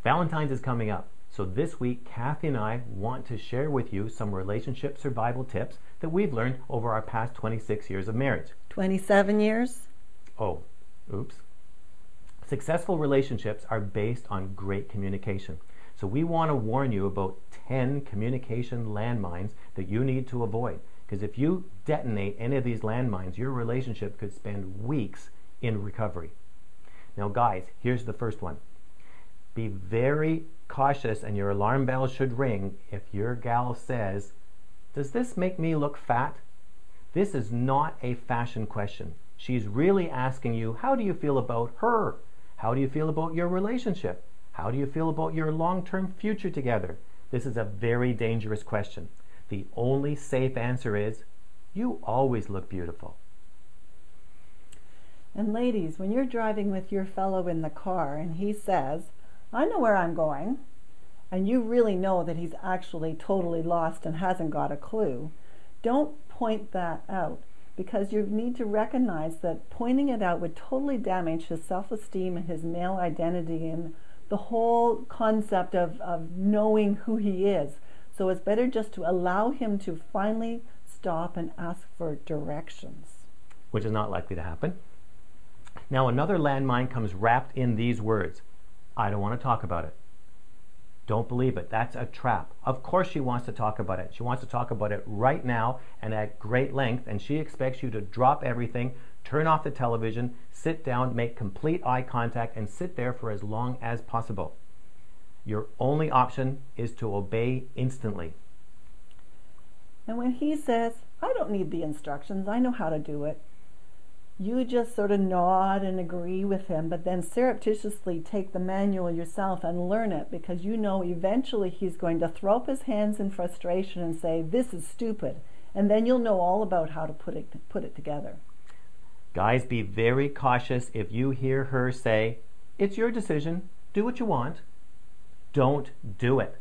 Valentine's is coming up, so this week Kathy and I want to share with you some relationship survival tips that we've learned over our past 26 years of marriage. 27 years? Oh, oops. Successful relationships are based on great communication. So we want to warn you about 10 communication landmines that you need to avoid. Because if you detonate any of these landmines, your relationship could spend weeks in recovery. Now guys, here's the first one. Be very cautious, and your alarm bell should ring if your gal says, "Does this make me look fat?" This is not a fashion question. She's really asking you, how do you feel about her? How do you feel about your relationship? How do you feel about your long-term future together? This is a very dangerous question. The only safe answer is, you always look beautiful. And ladies, when you're driving with your fellow in the car and he says, "I know where I'm going," and you really know that he's actually totally lost and hasn't got a clue, don't point that out, because you need to recognize that pointing it out would totally damage his self-esteem and his male identity and the whole concept of knowing who he is. So it's better just to allow him to finally stop and ask for directions. Which is not likely to happen. Now another landmine comes wrapped in these words. I don't want to talk about it. Don't believe it. That's a trap. Of course she wants to talk about it. She wants to talk about it right now and at great length, and she expects you to drop everything, turn off the television, sit down, make complete eye contact, and sit there for as long as possible. Your only option is to obey instantly. And when he says, "I don't need the instructions, I know how to do it," you just sort of nod and agree with him, but then surreptitiously take the manual yourself and learn it, because you know eventually he's going to throw up his hands in frustration and say, "This is stupid," and then you'll know all about how to put it together. Guys, be very cautious if you hear her say, "It's your decision, do what you want." Don't do it.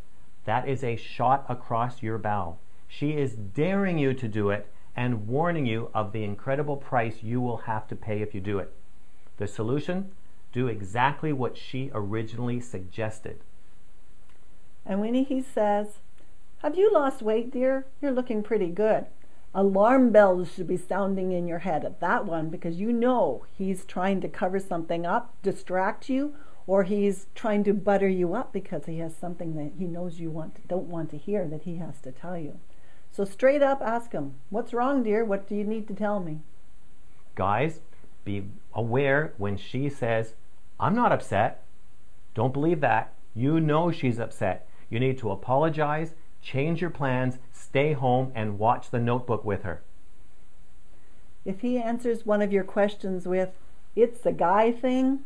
That is a shot across your bow. She is daring you to do it and warning you of the incredible price you will have to pay if you do it. The solution? Do exactly what she originally suggested. And when he says, "Have you lost weight, dear? You're looking pretty good," alarm bells should be sounding in your head at that one, because you know he's trying to cover something up, distract you, or he's trying to butter you up because he has something that he knows you don't want to hear that he has to tell you. So straight up ask him, "What's wrong, dear? What do you need to tell me?" Guys, be aware when she says, "I'm not upset." Don't believe that. You know she's upset. You need to apologize, change your plans, stay home, and watch The Notebook with her. If he answers one of your questions with, "It's a guy thing,"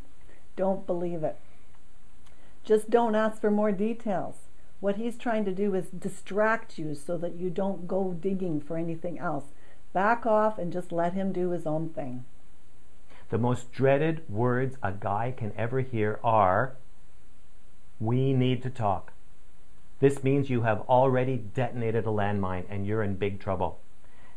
don't believe it. Just don't ask for more details. What he's trying to do is distract you so that you don't go digging for anything else. Back off and just let him do his own thing. The most dreaded words a guy can ever hear are, "We need to talk." This means you have already detonated a landmine and you're in big trouble.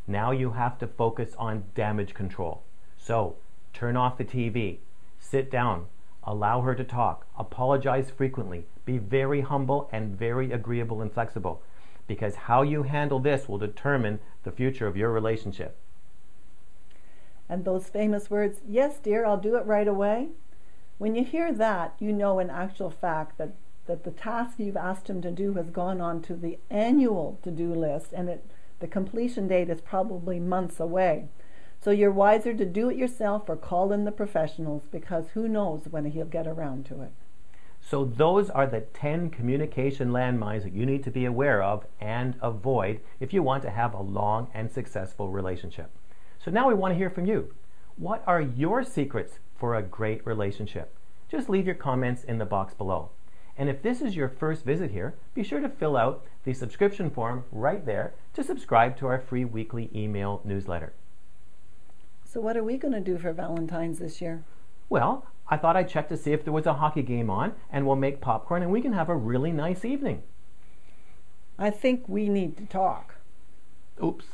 Now you have to focus on damage control. So, turn off the TV, sit down, allow her to talk, apologize frequently, be very humble and very agreeable and flexible, because how you handle this will determine the future of your relationship. And those famous words, "Yes, dear, I'll do it right away." When you hear that, you know in actual fact that the task you've asked him to do has gone on to the annual to-do list, and the completion date is probably months away. So you're wiser to do it yourself or call in the professionals, because who knows when he'll get around to it. So those are the 10 communication landmines that you need to be aware of and avoid if you want to have a long and successful relationship. So now we want to hear from you. What are your secrets for a great relationship? Just leave your comments in the box below. And if this is your first visit here, be sure to fill out the subscription form right there to subscribe to our free weekly email newsletter. So what are we going to do for Valentine's this year? Well, I thought I'd check to see if there was a hockey game on, and we'll make popcorn and we can have a really nice evening. I think we need to talk. Oops.